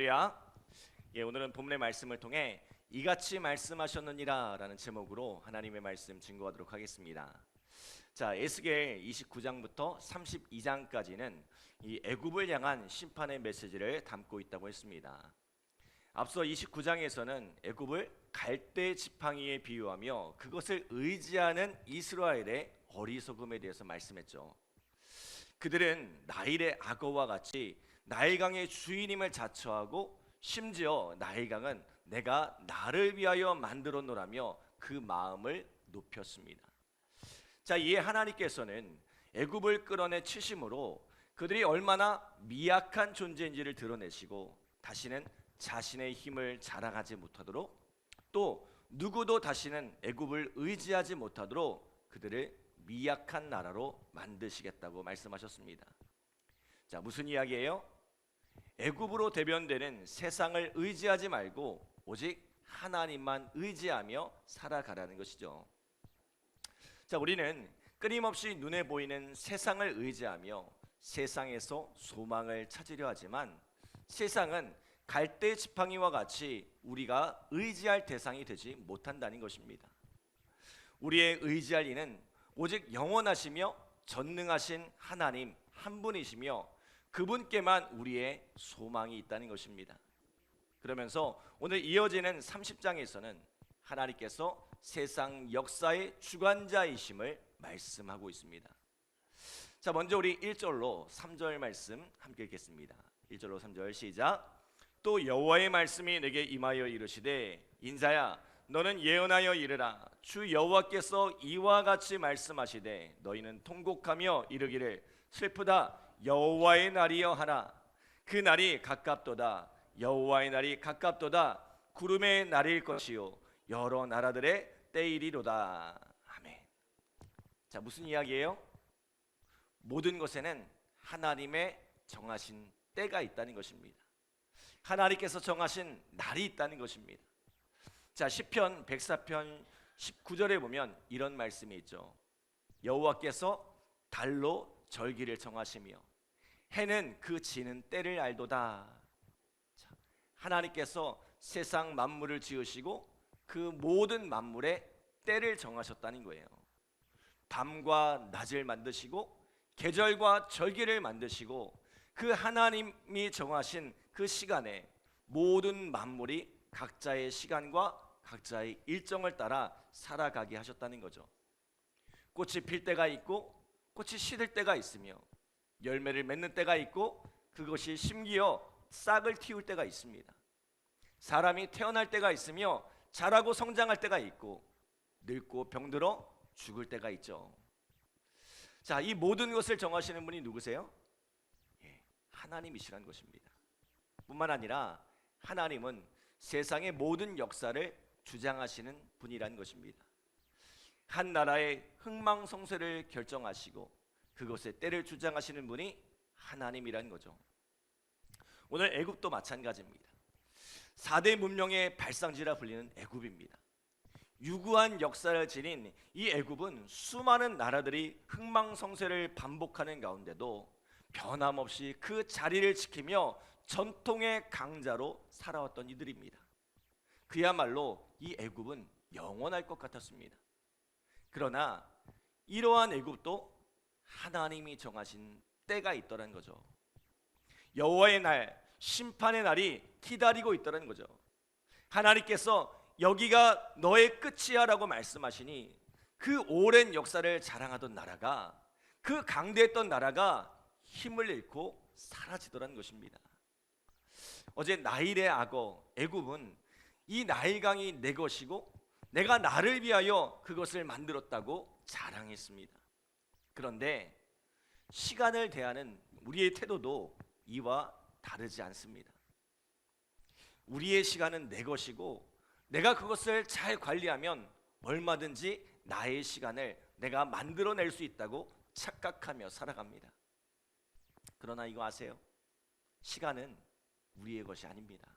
할렐루야. 오늘은 본문의 말씀을 통해 이같이 말씀하셨느니라 라는 제목으로 하나님의 말씀 증거하도록 하겠습니다. 자, 에스겔 29장부터 32장까지는 이 애굽을 향한 심판의 메시지를 담고 있다고 했습니다. 앞서 29장에서는 애굽을 갈대 지팡이에 비유하며 그것을 의지하는 이스라엘의 어리석음에 대해서 말씀했죠. 그들은 나일의 악어와 같이 나일강의 주인임을 자처하고 심지어 나일강은 내가 나를 위하여 만들어 놓으라며 그 마음을 높였습니다. 자, 이에 하나님께서는 애굽을 끌어내 치심으로 그들이 얼마나 미약한 존재인지를 드러내시고 다시는 자신의 힘을 자랑하지 못하도록, 또 누구도 다시는 애굽을 의지하지 못하도록 그들을 미약한 나라로 만드시겠다고 말씀하셨습니다. 자, 무슨 이야기예요? 애굽으로 대변되는 세상을 의지하지 말고 오직 하나님만 의지하며 살아가라는 것이죠. 자, 우리는 끊임없이 눈에 보이는 세상을 의지하며 세상에서 소망을 찾으려 하지만 세상은 갈대 지팡이와 같이 우리가 의지할 대상이 되지 못한다는 것입니다. 우리의 의지할 이는 오직 영원하시며 전능하신 하나님 한 분이시며 그분께만 우리의 소망이 있다는 것입니다. 그러면서 오늘 이어지는 30장에서는 하나님께서 세상 역사의 주관자이심을 말씀하고 있습니다. 자, 먼저 우리 1절로 3절 말씀 함께 읽겠습니다. 1절로 3절 시작. 또 여호와의 말씀이 내게 임하여 이르시되 인자야 너는 예언하여 이르라. 주 여호와께서 이와 같이 말씀하시되 너희는 통곡하며 이르기를 슬프다 여호와의 날이여 하라. 그 날이 가깝도다. 여호와의 날이 가깝도다. 구름의 날일 것이요 여러 나라들의 때이리로다. 아멘. 자, 무슨 이야기예요? 모든 것에는 하나님의 정하신 때가 있다는 것입니다. 하나님께서 정하신 날이 있다는 것입니다. 자, 시편 104편 19절에 보면 이런 말씀이 있죠. 여호와께서 달로 절기를 정하시며 해는 그 지는 때를 알도다. 자, 하나님께서 세상 만물을 지으시고 그 모든 만물의 때를 정하셨다는 거예요. 밤과 낮을 만드시고 계절과 절기를 만드시고 그 하나님이 정하신 그 시간에 모든 만물이 각자의 시간과 각자의 일정을 따라 살아가게 하셨다는 거죠. 꽃이 필 때가 있고 꽃이 시들 때가 있으며 열매를 맺는 때가 있고 그것이 심기어 싹을 틔울 때가 있습니다. 사람이 태어날 때가 있으며 자라고 성장할 때가 있고 늙고 병들어 죽을 때가 있죠. 자, 이 모든 것을 정하시는 분이 누구세요? 하나님이시란 것입니다. 뿐만 아니라 하나님은 세상의 모든 역사를 주장하시는 분이란 것입니다. 한 나라의 흥망성쇠를 결정하시고 그것의 때를 주장하시는 분이 하나님이란 거죠. 오늘 애굽도 마찬가지입니다. 4대 문명의 발상지라 불리는 애굽입니다. 유구한 역사를 지닌 이 애굽은 수많은 나라들이 흥망성쇠를 반복하는 가운데도 변함없이 그 자리를 지키며 전통의 강자로 살아왔던 이들입니다. 그야말로 이 애굽은 영원할 것 같았습니다. 그러나 이러한 애굽도 하나님이 정하신 때가 있더라는 거죠. 여호와의 날, 심판의 날이 기다리고 있더라는 거죠. 하나님께서 여기가 너의 끝이야 라고 말씀하시니 그 오랜 역사를 자랑하던 나라가, 그 강대했던 나라가 힘을 잃고 사라지더라는 것입니다. 어제 나일의 악어 애굽은 이 나일강이 내 것이고 내가 나를 위하여 그것을 만들었다고 자랑했습니다. 그런데 시간을 대하는 우리의 태도도 이와 다르지 않습니다. 우리의 시간은 내 것이고 내가 그것을 잘 관리하면 얼마든지 나의 시간을 내가 만들어낼 수 있다고 착각하며 살아갑니다. 그러나 이거 아세요? 시간은 우리의 것이 아닙니다.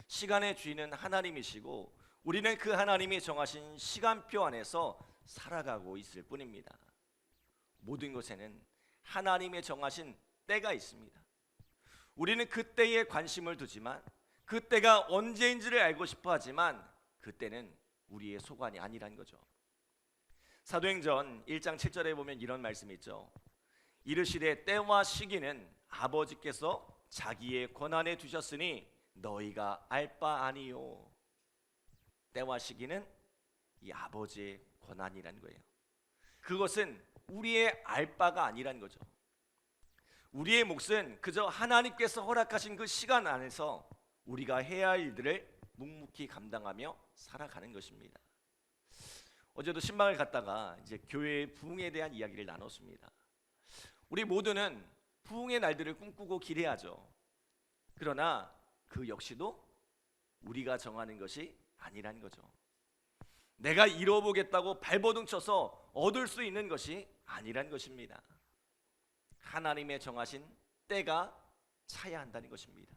시간의 주인은 하나님이시고 우리는 그 하나님이 정하신 시간표 안에서 살아가고 있을 뿐입니다. 모든 것에는 하나님의 정하신 때가 있습니다. 우리는 그때에 관심을 두지만 그때가 언제인지를 알고 싶어 하지만 그때는 우리의 소관이 아니란 거죠. 사도행전 1장 7절에 보면 이런 말씀이 있죠. 이르시되 때와 시기는 아버지께서 자기의 권한에 두셨으니 너희가 알 바 아니요. 때와 시기는 이 아버지의 권한이란 거예요. 그것은 우리의 알 바가 아니란 거죠. 우리의 몫은 그저 하나님께서 허락하신 그 시간 안에서 우리가 해야 할 일들을 묵묵히 감당하며 살아가는 것입니다. 어제도 신방을 갔다가 이제 교회의 부흥에 대한 이야기를 나눴습니다. 우리 모두는 부흥의 날들을 꿈꾸고 기대하죠. 그러나 그 역시도 우리가 정하는 것이 아니란 거죠. 내가 이뤄보겠다고 발버둥 쳐서 얻을 수 있는 것이 아니란 것입니다. 하나님의 정하신 때가 차야 한다는 것입니다.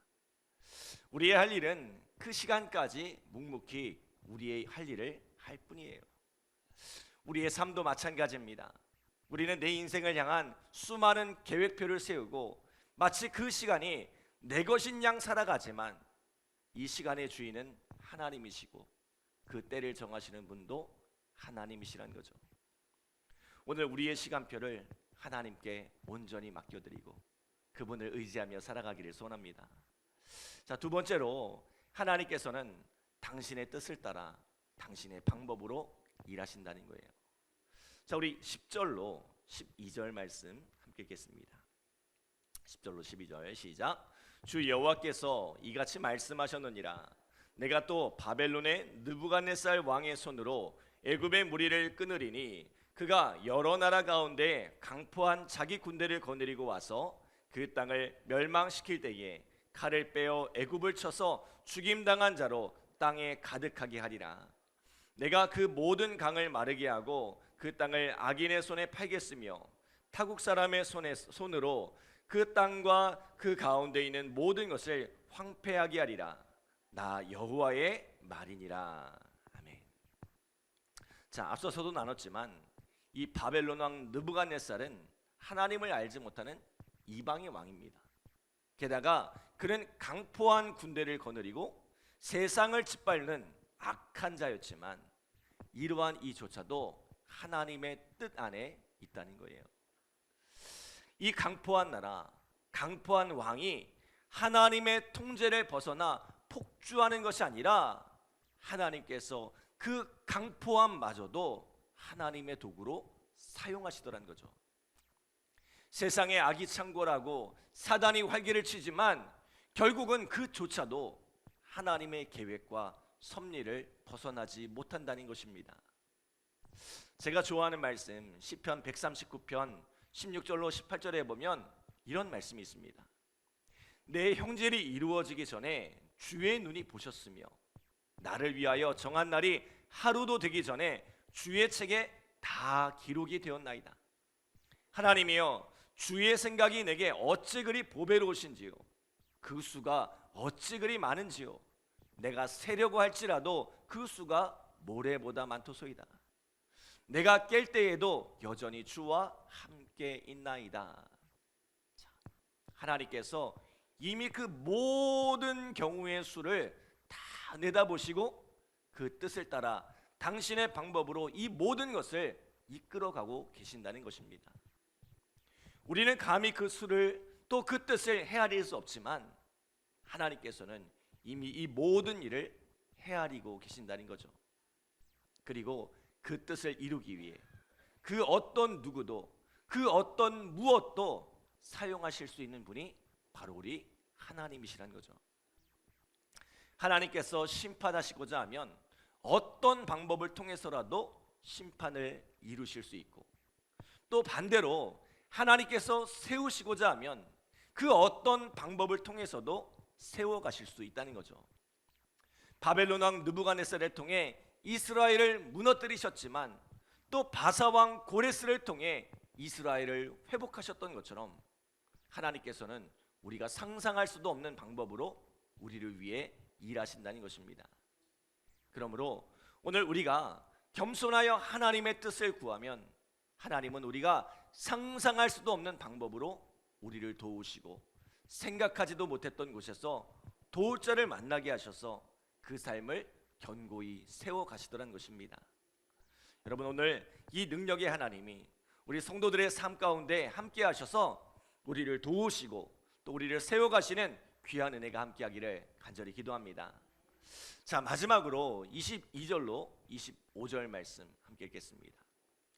우리의 할 일은 그 시간까지 묵묵히 우리의 할 일을 할 뿐이에요. 우리의 삶도 마찬가지입니다. 우리는 내 인생을 향한 수많은 계획표를 세우고 마치 그 시간이 내 것인 양 살아가지만 이 시간의 주인은 하나님이시고 그 때를 정하시는 분도 하나님이시란 거죠. 오늘 우리의 시간표를 하나님께 온전히 맡겨드리고 그분을 의지하며 살아가기를 소원합니다. 자, 두 번째로 하나님께서는 당신의 뜻을 따라 당신의 방법으로 일하신다는 거예요. 자, 우리 10절로 12절 말씀 함께 읽겠습니다. 10절로 12절 시작. 주 여호와께서 이같이 말씀하셨느니라. 내가 또 바벨론의 느부갓네살 왕의 손으로 애굽의 무리를 끊으리니 그가 여러 나라 가운데 강포한 자기 군대를 거느리고 와서 그 땅을 멸망시킬 때에 칼을 빼어 애굽을 쳐서 죽임당한 자로 땅에 가득하게 하리라. 내가 그 모든 강을 마르게 하고 그 땅을 악인의 손에 팔겠으며 타국 사람의 손으로 그 땅과 그 가운데 있는 모든 것을 황폐하게 하리라. 나 여호와의 말이니라. 아멘. 자, 앞서서도 나눴지만 이 바벨론 왕 느부갓네살은 하나님을 알지 못하는 이방의 왕입니다. 게다가 그는 강포한 군대를 거느리고 세상을 짓밟는 악한 자였지만 이러한 이조차도 하나님의 뜻 안에 있다는 거예요. 이 강포한 나라, 강포한 왕이 하나님의 통제를 벗어나 폭주하는 것이 아니라 하나님께서 그 강포함마저도 하나님의 도구로 사용하시더란 거죠. 세상에 악이 창궐하고 사단이 활개를 치지만 결국은 그조차도 하나님의 계획과 섭리를 벗어나지 못한다는 것입니다. 제가 좋아하는 말씀 시편 139편 16절로 18절에 보면 이런 말씀이 있습니다. 내 형제일이 이루어지기 전에 주의 눈이 보셨으며 나를 위하여 정한 날이 하루도 되기 전에 주의 책에 다 기록이 되었나이다. 하나님이여, 주의 생각이 내게 어찌 그리 보배로우신지요, 그 수가 어찌 그리 많은지요, 내가 세려고 할지라도 그 수가 모래보다 많도소이다. 내가 깰 때에도 여전히 주와 함께 있나이다. 자, 하나님께서 이미 그 모든 경우의 수를 다 내다보시고 그 뜻을 따라 당신의 방법으로 이 모든 것을 이끌어가고 계신다는 것입니다. 우리는 감히 그 수를 또 그 뜻을 헤아릴 수 없지만 하나님께서는 이미 이 모든 일을 헤아리고 계신다는 거죠. 그리고 그 뜻을 이루기 위해 그 어떤 누구도 그 어떤 무엇도 사용하실 수 있는 분이 바로 우리 하나님이시란 거죠. 하나님께서 심판하시고자 하면 어떤 방법을 통해서라도 심판을 이루실 수 있고, 또 반대로 하나님께서 세우시고자 하면 그 어떤 방법을 통해서도 세워가실 수 있다는 거죠. 바벨론 왕 느부갓네살을 통해 이스라엘을 무너뜨리셨지만 또 바사 왕 고레스를 통해 이스라엘을 회복하셨던 것처럼 하나님께서는 우리가 상상할 수도 없는 방법으로 우리를 위해 일하신다는 것입니다. 그러므로 오늘 우리가 겸손하여 하나님의 뜻을 구하면 하나님은 우리가 상상할 수도 없는 방법으로 우리를 도우시고 생각하지도 못했던 곳에서 도울 자를 만나게 하셔서 그 삶을 견고히 세워가시더란 것입니다. 여러분, 오늘 이 능력의 하나님이 우리 성도들의 삶 가운데 함께 하셔서 우리를 도우시고 또 우리를 세워가시는 귀한 은혜가 함께하기를 간절히 기도합니다. 자, 마지막으로 22절로 25절 말씀 함께 읽겠습니다.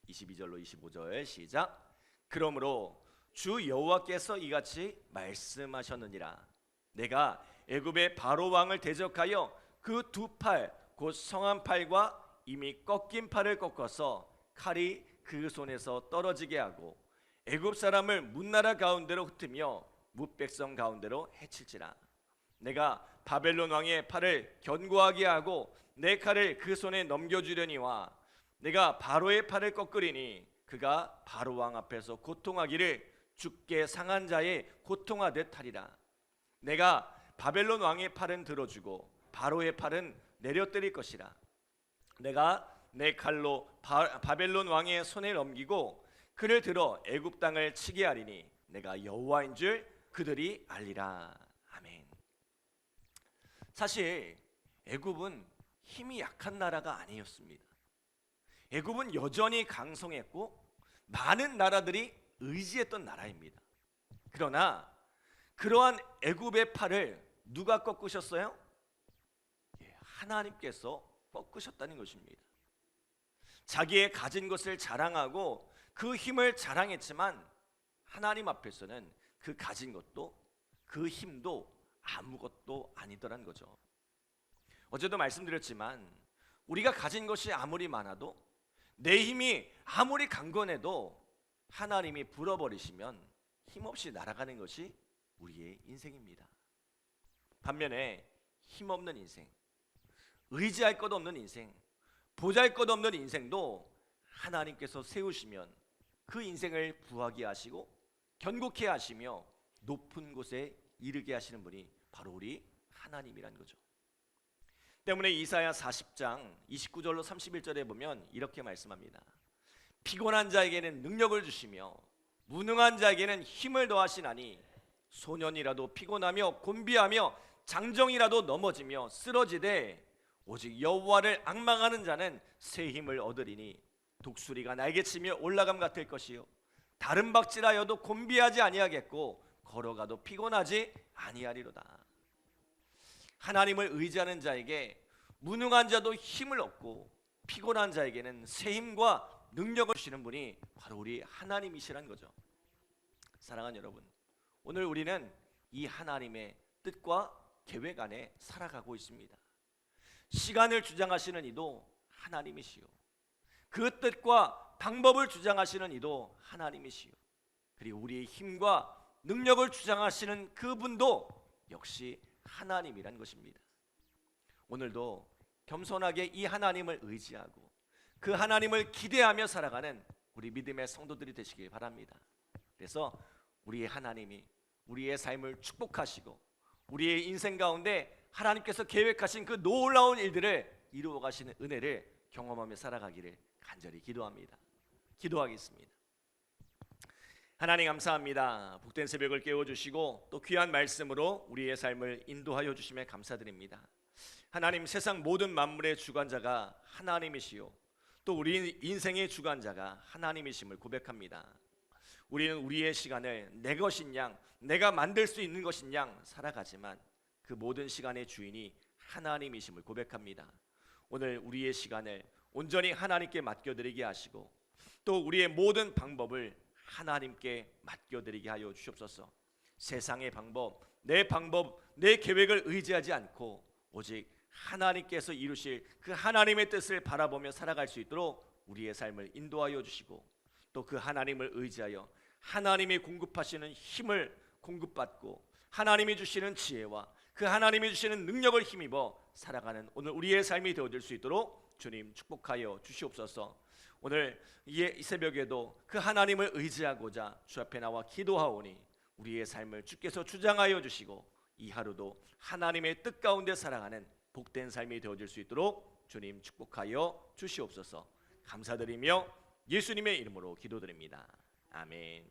22절로 25절 시작. 그러므로 주 여호와께서 이같이 말씀하셨느니라. 내가 애굽의 바로 왕을 대적하여 그 두 팔 곧 성한 팔과 이미 꺾인 팔을 꺾어서 칼이 그 손에서 떨어지게 하고 애굽 사람을 문나라 가운데로 흩으며 뭇백성 가운데로 해칠지라. 내가 바벨론 왕의 팔을 견고하게 하고 내 칼을 그 손에 넘겨주려니와 내가 바로의 팔을 꺾으리니 그가 바로 왕 앞에서 고통하기를 죽게 상한 자의 고통하듯 하리라. 내가 바벨론 왕의 팔은 들어주고 바로의 팔은 내려뜨릴 것이라. 내가 내 칼로 바벨론 왕의 손에 넘기고 그를 들어 애굽 땅을 치게 하리니 내가 여호와인 줄 그들이 알리라. 아멘. 사실 애굽은 힘이 약한 나라가 아니었습니다. 애굽은 여전히 강성했고 많은 나라들이 의지했던 나라입니다. 그러나 그러한 애굽의 팔을 누가 꺾으셨어요? 하나님께서 꺾으셨다는 것입니다. 자기의 가진 것을 자랑하고 그 힘을 자랑했지만 하나님 앞에서는 그 가진 것도 그 힘도 아무것도 아니더란 거죠. 어제도 말씀드렸지만 우리가 가진 것이 아무리 많아도 내 힘이 아무리 강건해도 하나님이 불어버리시면 힘없이 날아가는 것이 우리의 인생입니다. 반면에 힘없는 인생, 의지할 것 없는 인생, 보잘 것 없는 인생도 하나님께서 세우시면 그 인생을 부하게 하시고 견고케 하시며 높은 곳에 이르게 하시는 분이 바로 우리 하나님이란 거죠. 때문에 이사야 40장 29절로 31절에 보면 이렇게 말씀합니다. 피곤한 자에게는 능력을 주시며 무능한 자에게는 힘을 더하시나니 소년이라도 피곤하며 곤비하며 장정이라도 넘어지며 쓰러지되 오직 여호와를 앙망하는 자는 새 힘을 얻으리니 독수리가 날개치며 올라감 같을 것이요 다른 박질하여도 곤비하지 아니하겠고 걸어가도 피곤하지 아니하리로다. 하나님을 의지하는 자에게 무능한 자도 힘을 얻고 피곤한 자에게는 새 힘과 능력을 주시는 분이 바로 우리 하나님이시란 거죠. 사랑하는 여러분, 오늘 우리는 이 하나님의 뜻과 계획 안에 살아가고 있습니다. 시간을 주장하시는 이도 하나님이시요 그 뜻과 방법을 주장하시는 이도 하나님이시요 그리고 우리의 힘과 능력을 주장하시는 그분도 역시 하나님이란 것입니다. 오늘도 겸손하게 이 하나님을 의지하고 그 하나님을 기대하며 살아가는 우리 믿음의 성도들이 되시길 바랍니다. 그래서 우리의 하나님이 우리의 삶을 축복하시고 우리의 인생 가운데 하나님께서 계획하신 그 놀라운 일들을 이루어 가시는 은혜를 경험하며 살아가기를 간절히 기도합니다. 기도하겠습니다. 하나님 감사합니다. 복된 새벽을 깨워주시고 또 귀한 말씀으로 우리의 삶을 인도하여 주심에 감사드립니다. 하나님, 세상 모든 만물의 주관자가 하나님이시요 또 우리 인생의 주관자가 하나님이심을 고백합니다. 우리는 우리의 시간을 내 것인 양, 내가 만들 수 있는 것인 양 살아가지만 그 모든 시간의 주인이 하나님이심을 고백합니다. 오늘 우리의 시간을 온전히 하나님께 맡겨드리게 하시고 또 우리의 모든 방법을 하나님께 맡겨드리게 하여 주시옵소서. 세상의 방법, 내 계획을 의지하지 않고 오직 하나님께서 이루실 그 하나님의 뜻을 바라보며 살아갈 수 있도록 우리의 삶을 인도하여 주시고 또 그 하나님을 의지하여 하나님이 공급하시는 힘을 공급받고 하나님이 주시는 지혜와 그 하나님이 주시는 능력을 힘입어 살아가는 오늘 우리의 삶이 되어질 수 있도록 주님 축복하여 주시옵소서. 오늘 이 새벽에도 그 하나님을 의지하고자 주 앞에 나와 기도하오니 우리의 삶을 주께서 주장하여 주시고 이 하루도 하나님의 뜻 가운데 살아가는 복된 삶이 되어질 수 있도록 주님 축복하여 주시옵소서. 감사드리며 예수님의 이름으로 기도드립니다. 아멘.